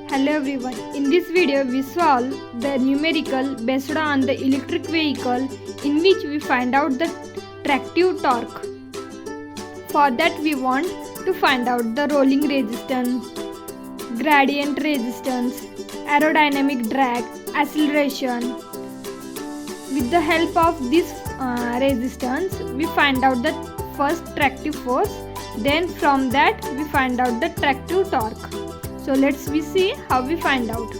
Hello everyone, in this video we solve the numerical based on the electric vehicle in which we find out the tractive torque. For that we want to find out the rolling resistance, gradient resistance, aerodynamic drag, acceleration. With the help of this resistance we find out the first tractive force, then from that we find out the tractive torque. So let's see how we find out.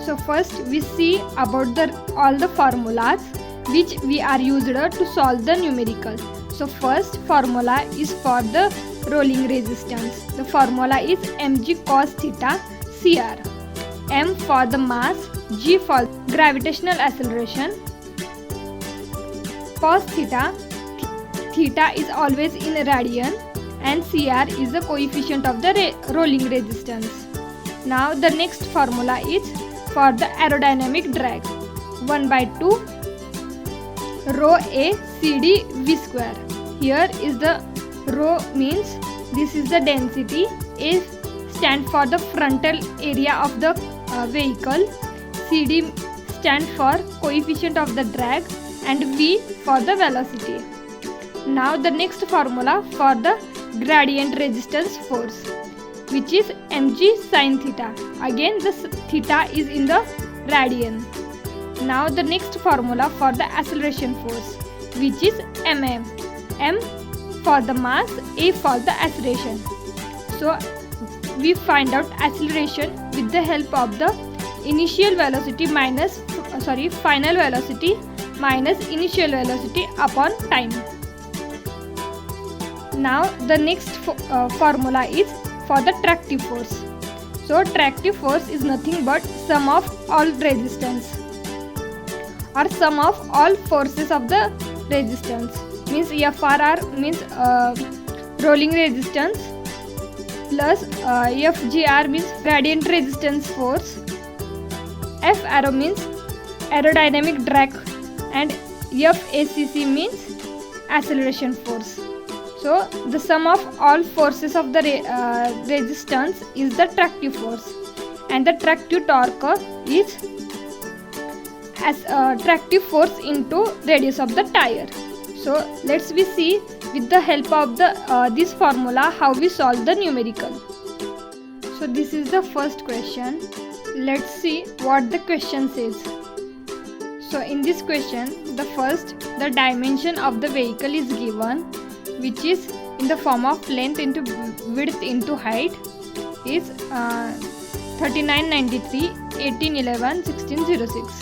So first we see about all the formulas which we are used to solve the numerical. So first formula is for the rolling resistance. The formula is mg cos theta cr. M for the mass, g for gravitational acceleration. Cos theta, theta is always in radian, and cr is the coefficient of the rolling resistance. Now the next formula is for the aerodynamic drag, 1 by 2 rho a cd v square. Here is the rho means this is the density, a stand for the frontal area of the vehicle, cd stand for coefficient of the drag, and v for the velocity. Now the next formula for the gradient resistance force, which is mg sin theta. Again the theta is in the radian. Now the next formula for the acceleration force, which is mm. M for the mass, a for the acceleration. So we find out acceleration with the help of the initial velocity final velocity minus initial velocity upon time. Now the next formula is for the tractive force. So tractive force is nothing but sum of all resistance or sum of all forces of the resistance. Means FRR means rolling resistance plus FGR means gradient resistance force, F arrow means aerodynamic drag, and FACC means acceleration force. So the sum of all forces of the resistance is the tractive force, and the tractive torque is as tractive force into radius of the tire. So let's see with the help of this formula how we solve the numerical. So this is the first question. Let's see what the question says. So in this question, the dimension of the vehicle is given, which is in the form of length into width into height is 3993, 1811, 1606.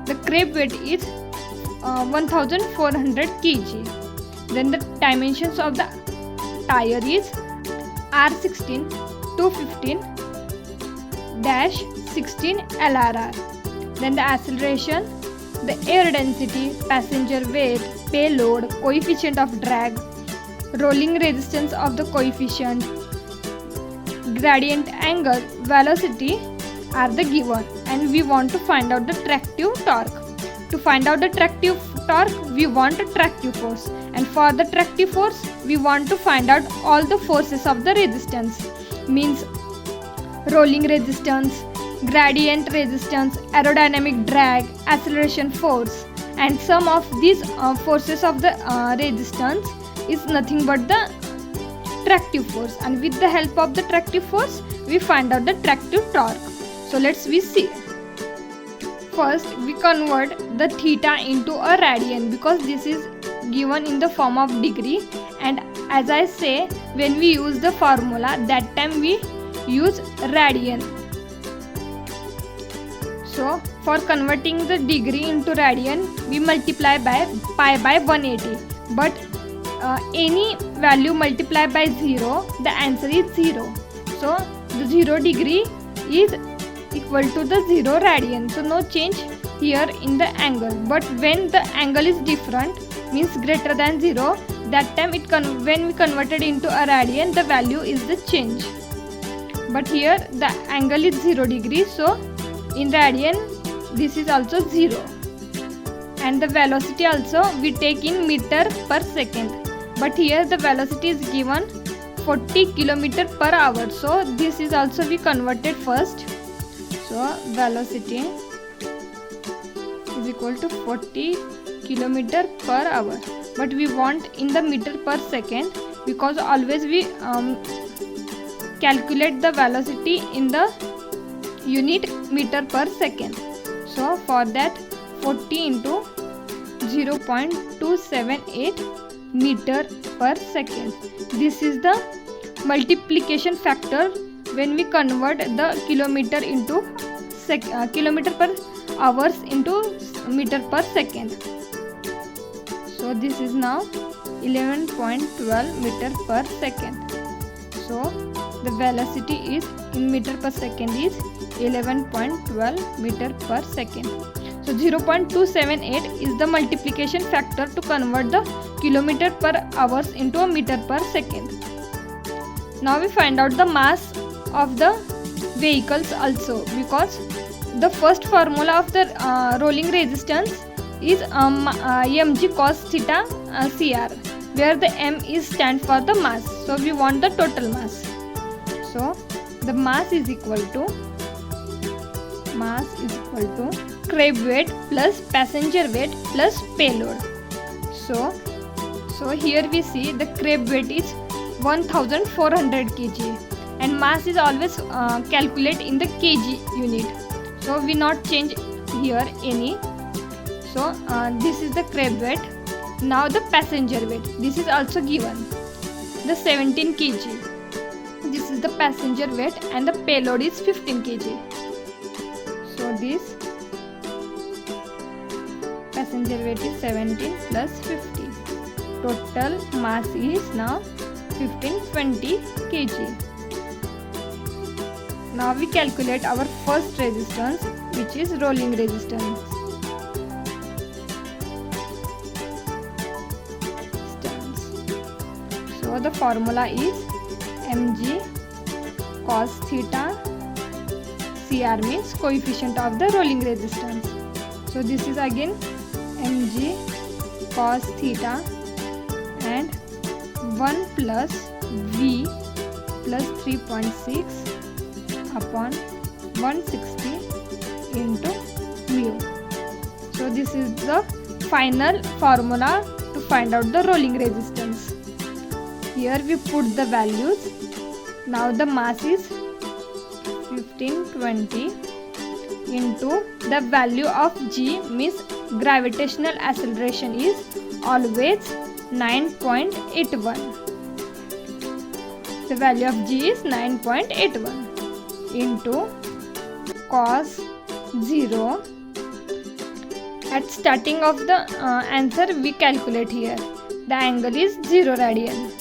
The crepe weight is 1400 kg. Then the dimensions of the tire is R16 215 -16 LRR. Then the acceleration, the air density, passenger weight, payload, coefficient of drag, rolling resistance of the coefficient, gradient angle, velocity are the given, and we want to find out the tractive torque. To find out the tractive torque we want a tractive force, and for the tractive force we want to find out all the forces of the resistance, means rolling resistance, gradient resistance, aerodynamic drag, acceleration force, and sum of these forces of the resistance is nothing but the tractive force, and with the help of the tractive force we find out the tractive torque. So let's see. First we convert the theta into a radian because this is given in the form of degree, and as I say, when we use the formula that time we use radian. So for converting the degree into radian we multiply by pi by 180, but any value multiplied by 0, the answer is 0. So the 0 degree is equal to the 0 radian. So no change here in the angle, but when the angle is different, means greater than 0, that time when we converted into a radian the value is the change. But here the angle is 0 degree, so in radian this is also 0, and the velocity also we take in meter per second, but here the velocity is given 40 km per hour. So this is also we converted first. So velocity is equal to 40 kilometer per hour, but we want in the meter per second, because always we calculate the velocity in the unit meter per second. So for that, 40 into 0.278 meter per second. This is the multiplication factor when we convert the kilometer into kilometer per hours into meter per second. So this is now 11.12 meter per second. So the velocity is in meter per second is 11.12 meter per second. So 0.278 is the multiplication factor to convert the kilometer per hours into a meter per second. Now we find out the mass of the vehicles also, because the first formula of the rolling resistance is mg cos theta cr, where the m is stand for the mass. So we want the total mass. So the mass is equal to crab weight plus passenger weight plus payload. So here we see the crab weight is 1400 kg and mass is always calculate in the kg unit. So we not change here any. So this is the crab weight. Now the passenger weight, this is also given, the 17 kg. This is the passenger weight and the payload is 15 kg. So this passenger weight is 17 plus 50. Total mass is now 1520 kg. Now we calculate our first resistance, which is rolling resistance. So the formula is mg cos theta cr, means coefficient of the rolling resistance. So this is again mg cos theta and 1 plus v plus 3.6 upon 160 into mu. So this is the final formula to find out the rolling resistance. Here we put the values. Now the mass is 1520 into the value of g, means gravitational acceleration is always 9.81. The value of g is 9.81 into cos 0. At starting of the answer we calculate here. The angle is 0 radian.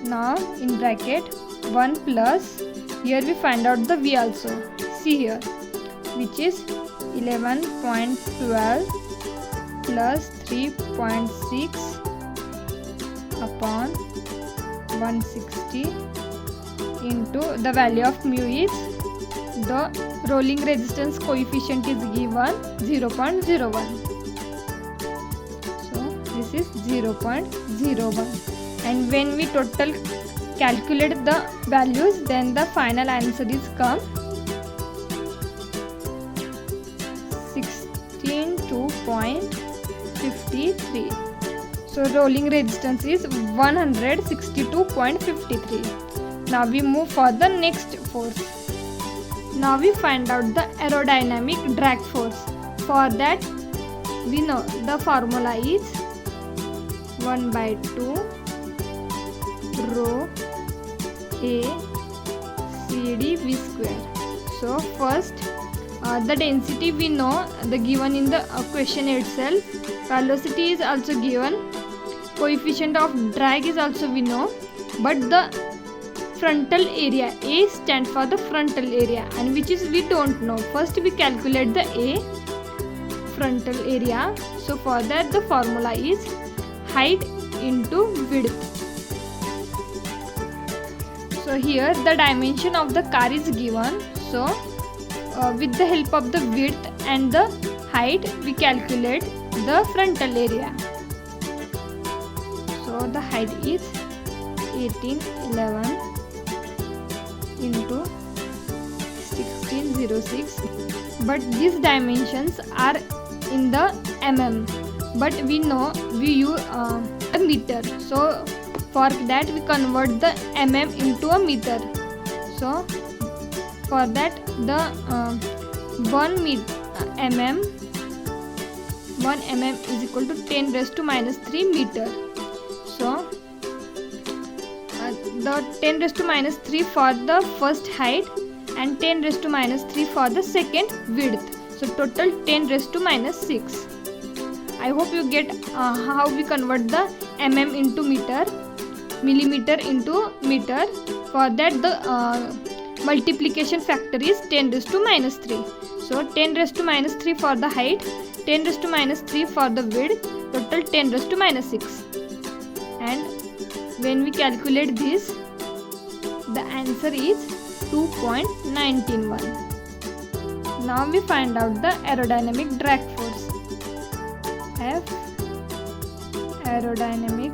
Now in bracket 1 plus, here we find out the v also. See here, which is 11.12 plus 3.6 upon 160 into the value of mu is, the rolling resistance coefficient is given 0.01. So this is 0.01, and when we total calculate the values, then the final answer is come 162.53. So rolling resistance is 162.53. Now we move for the next force. Now we find out the aerodynamic drag force. For that we know the formula is 1/2 rho a CD v square. So first the density we know, the given in the question itself. Velocity is also given. Coefficient of drag is also we know, but the frontal area, A stands for the frontal area, and which is we don't know. First we calculate the A, frontal area. So for that the formula is height into width. So here the dimension of the car is given. So with the help of the width and the height we calculate the frontal area. So the height is 1811 into 6 1606, but these dimensions are in the mm, but we know we use a meter, so for that we convert the mm into a meter. So for that the 1 mm is equal to 10 raised to minus 3 meter. So the 10 raised to minus 3 for the first height and 10 raised to minus 3 for the second width. So total 10 raised to minus 6. I hope you get how we convert the mm into meter, millimeter into meter. For that the multiplication factor is 10 raised to minus 3. So 10 raised to minus 3 for the height, 10 raised to minus 3 for the width, total 10 raised to minus 6. And when we calculate this, the answer is 2.91. Now we find out the aerodynamic drag force. F aerodynamic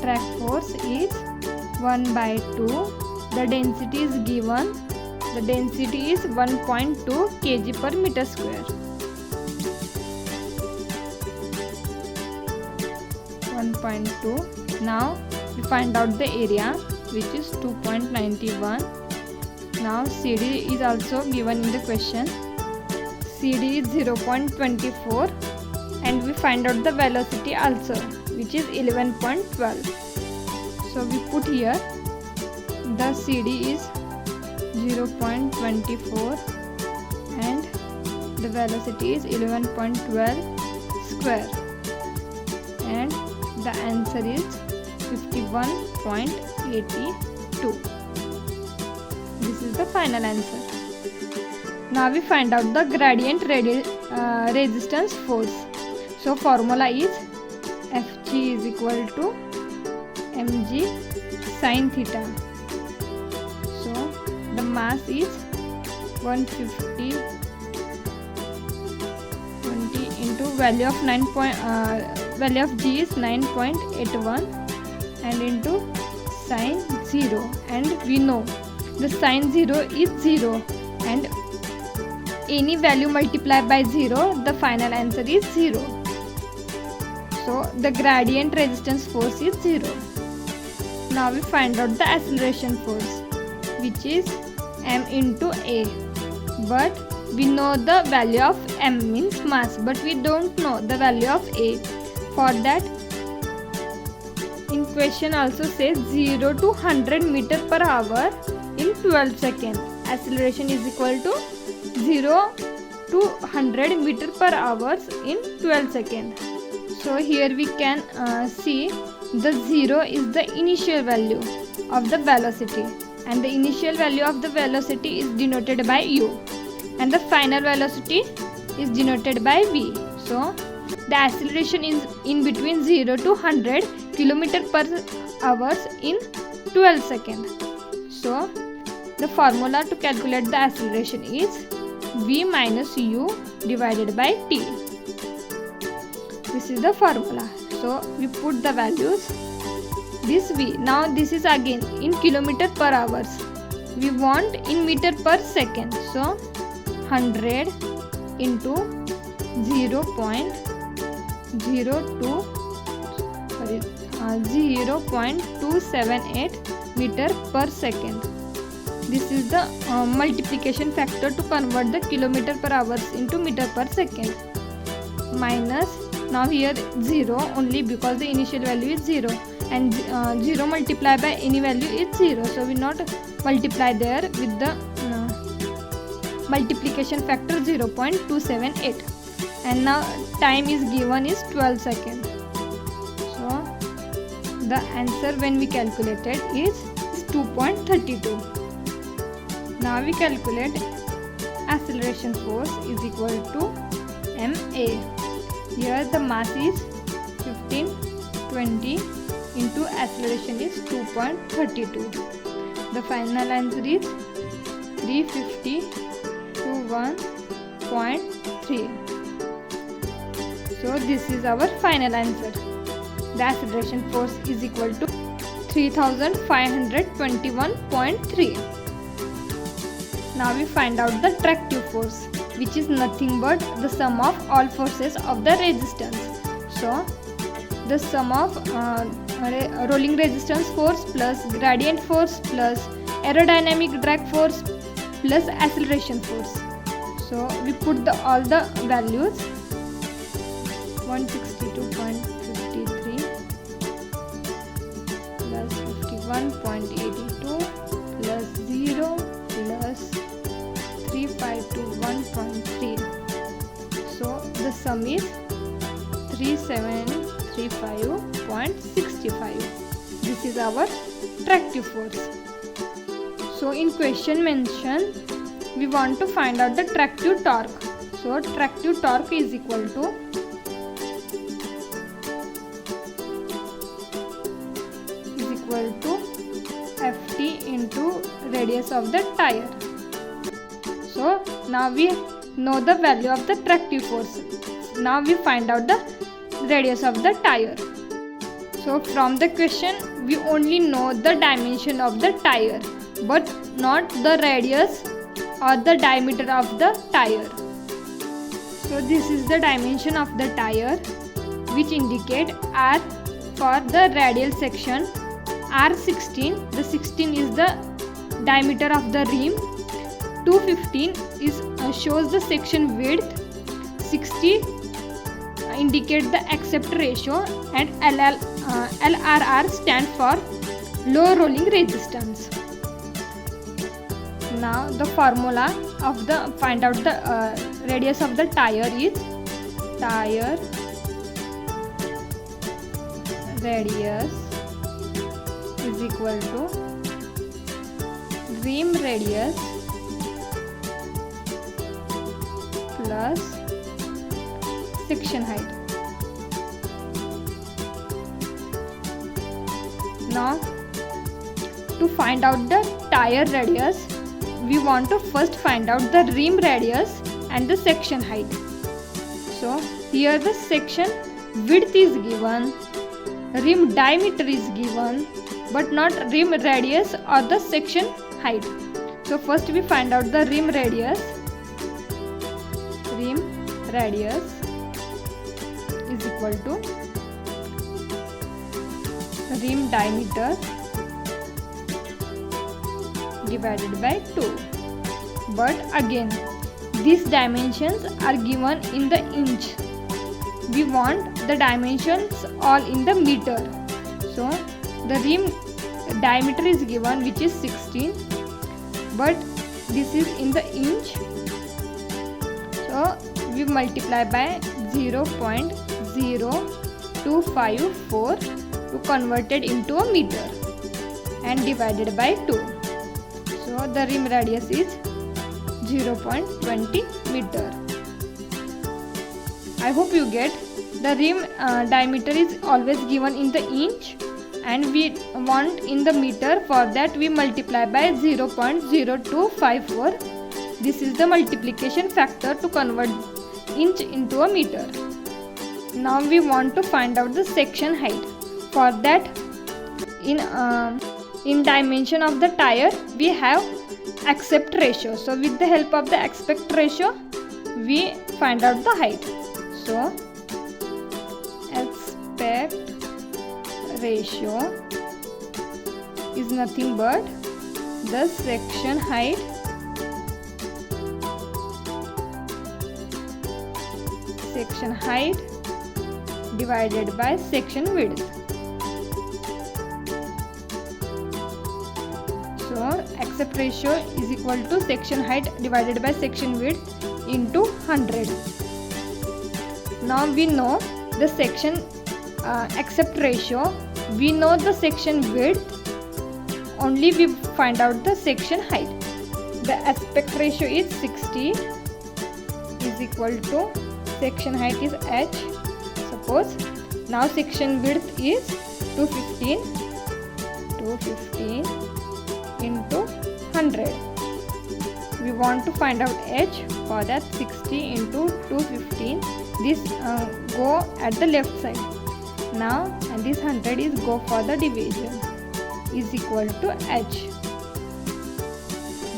drag force is 1 by 2. The density is given. The density is 1.2 kg per meter square. 1.2. Now we find out the area, which is 2.91. Now CD is also given in the question. CD is 0.24, and we find out the velocity also, which is 11.12. So we put here the CD is 0.24 and the velocity is 11.12 square, and the answer is 51.82. This is the final answer. Now we find out the gradient resistance force. So formula is Fg is equal to mg sin theta. So the mass is 150 20 into value of value of g is 9.81 and into sin 0, and we know the sin 0 is 0, and any value multiplied by 0, the final answer is 0. So the gradient resistance force is 0. Now we find out the acceleration force, which is m into a, but we know the value of m means mass, but we don't know the value of a. For that, in question also says 0 to 100 meter per hour in 12 seconds. Acceleration is equal to 0 to 100 meter per hour in 12 seconds. So here we can see the 0 is the initial value of the velocity, and the initial value of the velocity is denoted by u, and the final velocity is denoted by v. So the acceleration is in between 0 to 100 km per hour in 12 seconds. So the formula to calculate the acceleration is v minus u divided by t. This is the formula. So we put the values. This v, now this is again in kilometer per hours. We want in meter per second. So 100 into 0.278 meter per second. This is the multiplication factor to convert the kilometer per hours into meter per second. Minus, now here 0 only because the initial value is 0, and 0 multiplied by any value is 0, so we not multiply there with the multiplication factor 0.278, and now time is given is 12 seconds. So the answer when we calculated is 2.32. Now we calculate acceleration force is equal to ma. Here the mass is 1520 into acceleration is 2.32. The final answer is 350.3. So this is our final answer. The acceleration force is equal to 3521.3. Now we find out the tractive force, which is nothing but the sum of all forces of the resistance. So the sum of rolling resistance force plus gradient force plus aerodynamic drag force plus acceleration force. So we put all the values. 162.53 plus 51.82 plus 0 plus 3521.3. So the sum is 3735.65. This is our tractive force. So in question mentioned, we want to find out the tractive torque. So tractive torque is equal to Ft into radius of the tire. So now we know the value of the tractive force. Now we find out the radius of the tire. So from the question we only know the dimension of the tire, but not the radius or the diameter of the tire. So this is the dimension of the tire, which indicate R for the radial section, R16, the 16 is the diameter of the rim, 215 is shows the section width, 60 indicate the accept ratio, and LRR stand for low rolling resistance. Now the formula of the find out the radius of the tire is tire radius is equal to rim radius plus section height. Now to find out the tire radius, we want to first find out the rim radius and the section height. So here the section width is given, rim diameter is given, but not rim radius or the section height. So first we find out the rim radius. Rim radius is equal to rim diameter divided by 2. But again, these dimensions are given in the inch. We want the dimensions all in the meter. So the rim diameter is given, which is 16, but this is in the inch. So we multiply by 0.0254 to convert it into a meter and divided by 2. So the rim radius is 0.20 meter. I hope you get. The rim diameter is always given in the inch and we want in the meter. For that we multiply by 0.0254. This is the multiplication factor to convert inch into a meter. Now we want to find out the section height. For that, in dimension of the tire we have aspect ratio. So with the help of the aspect ratio we find out the height. So aspect ratio is nothing but the section height divided by section width. So aspect ratio is equal to section height divided by section width into 100. Now we know the section aspect ratio, we know the section width, only we find out the section height. The aspect ratio is 60 is equal to section height is h. Suppose now section width is 215 into 100. We want to find out h. For that 60 into 215, this go at the left side. Now and this 100 is go for the division, is equal to h.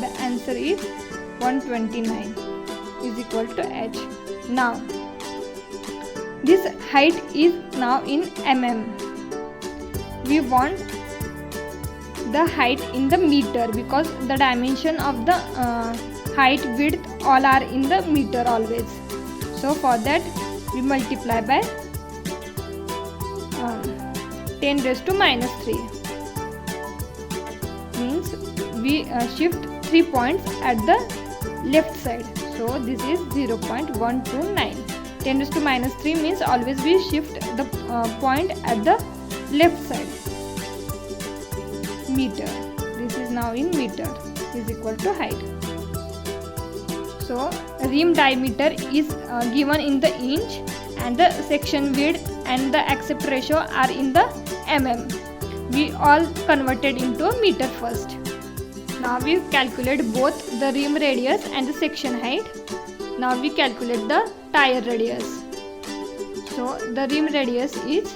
The answer is 129 is equal to h. Now this height is now in mm. We want the height in the meter because the dimension of the height, width all are in the meter always. So for that we multiply by 10 raised to minus 3, means we shift 3 points at the left side. So this is 0.129. 10 raised to minus 3 means always we shift the point at the left side. Meter, this is now in meter, is equal to height. So rim diameter is given in the inch and the section width and the accept ratio are in the mm. We all converted into a meter first. Now we calculate both the rim radius and the section height. Now we calculate the tire radius. So the rim radius is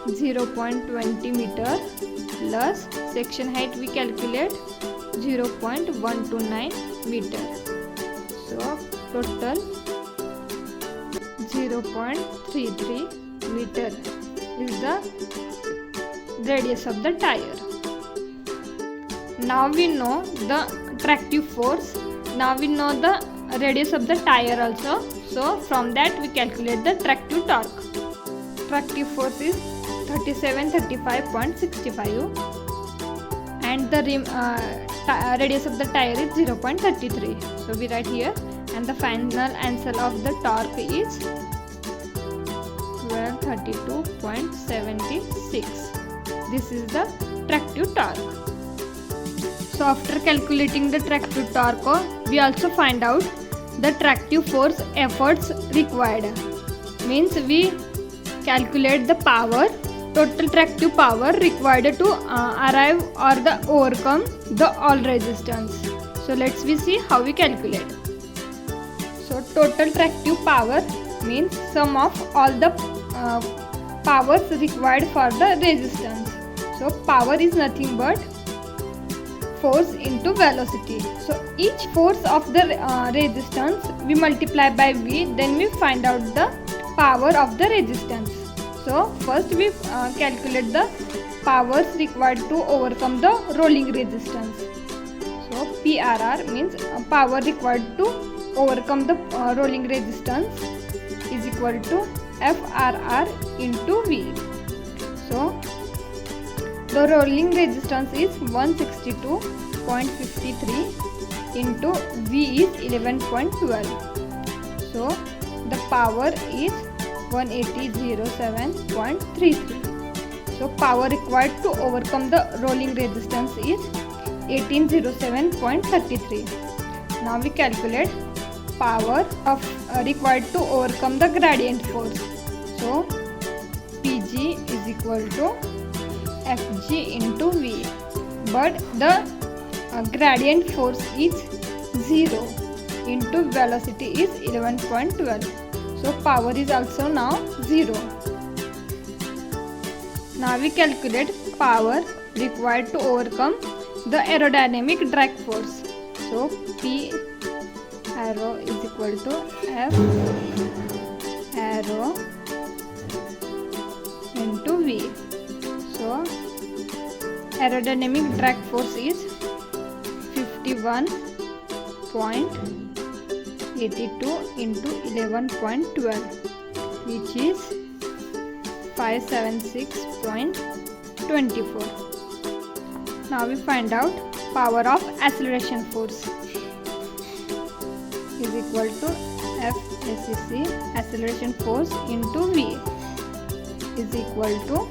0.20 meter plus section height we calculate 0.129 meter. So total 0.33 meter is the radius of the tire. Now we know the tractive force. Now we know the radius of the tire also. So from that we calculate the tractive torque. Tractive force is 3735.65 and the radius of the tire is 0.33. So we write here, and the final answer of the torque is 1232.76. This is the tractive torque. So after calculating the tractive torque, we also find out the tractive force efforts required. Means we calculate the power, total tractive power required to arrive or the overcome the all resistance. So let's we see how we calculate. So total tractive power means sum of all the powers required for the resistance. So power is nothing but force into velocity. So each force of the resistance we multiply by V, then we find out the power of the resistance. So first we calculate the powers required to overcome the rolling resistance. So PRR means power required to overcome the rolling resistance is equal to FRR into V. So the rolling resistance is 162.53 into V is 11.12. So the power is 1807.33. So power required to overcome the rolling resistance is 1807.33. Now we calculate power of required to overcome the gradient force. So PG is equal to Fg into V, but the gradient force is 0 into velocity is 11.12. So power is also now 0. Now we calculate power required to overcome the aerodynamic drag force. So P arrow is equal to F arrow into V. So aerodynamic drag force is 51.82 into 11.12, which is 576.24. Now we find out power of acceleration force is equal to FACC acceleration force into V is equal to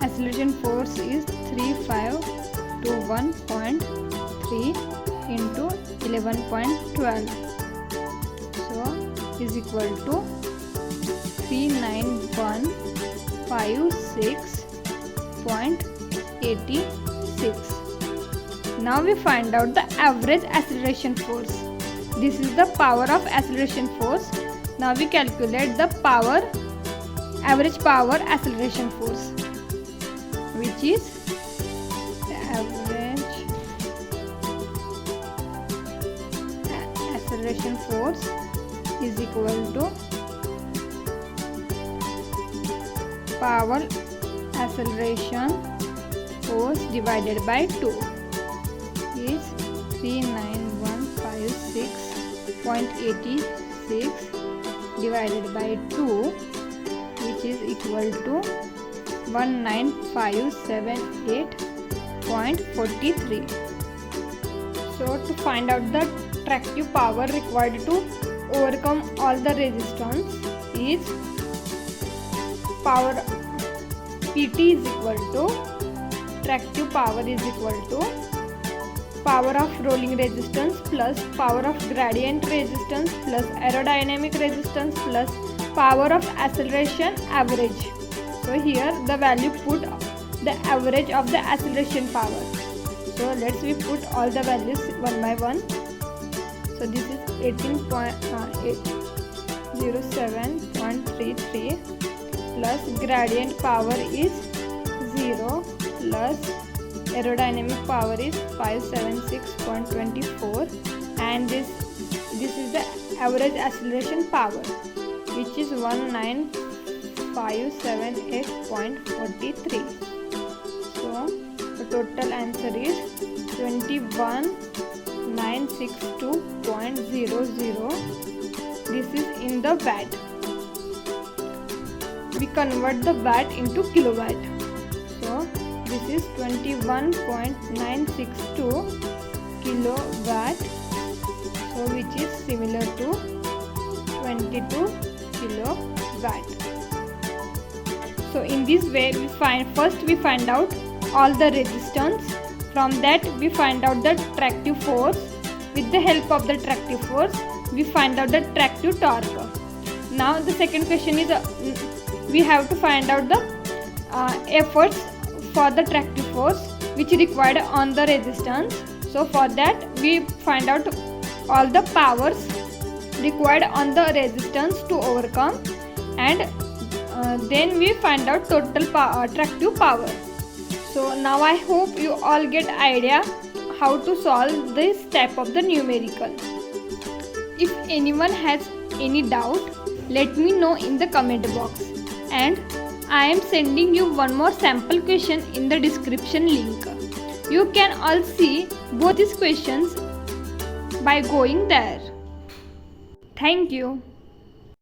acceleration force is 3521.3 into 11.12. So is equal to 39156.86. Now we find out the average acceleration force. This is the power of acceleration force. Now we calculate the power, average power acceleration force, which is the average acceleration force is equal to power acceleration force divided by 2 is 39156.86 divided by 2, which is equal to 19578.43. So to find out the tractive power required to overcome all the resistance is power PT is equal to tractive power is equal to power of rolling resistance plus power of gradient resistance plus aerodynamic resistance plus power of acceleration average. So here the value put the average of the acceleration power. So let's we put all the values one by one. So this is 18.07.33 plus gradient power is 0 plus aerodynamic power is 576.24, and this is the average acceleration power, which is 19578.43. so the total answer is 21962.00. this is in the watt. We convert the watt into kilowatt. So this is 21.962 kilowatt, so which is similar to 22 kilowatt. So in this way we find out all the resistance. From that we find out the tractive force. With the help of the tractive force we find out the tractive torque. Now the second question is we have to find out the efforts for the tractive force which is required on the resistance. So for that we find out all the powers required on the resistance to overcome, and then we find out total tractive power. So now I hope you all get idea how to solve this type of the numerical. If anyone has any doubt, let me know in the comment box, and I am sending you one more sample question in the description link. You can all see both these questions by going there. Thank you.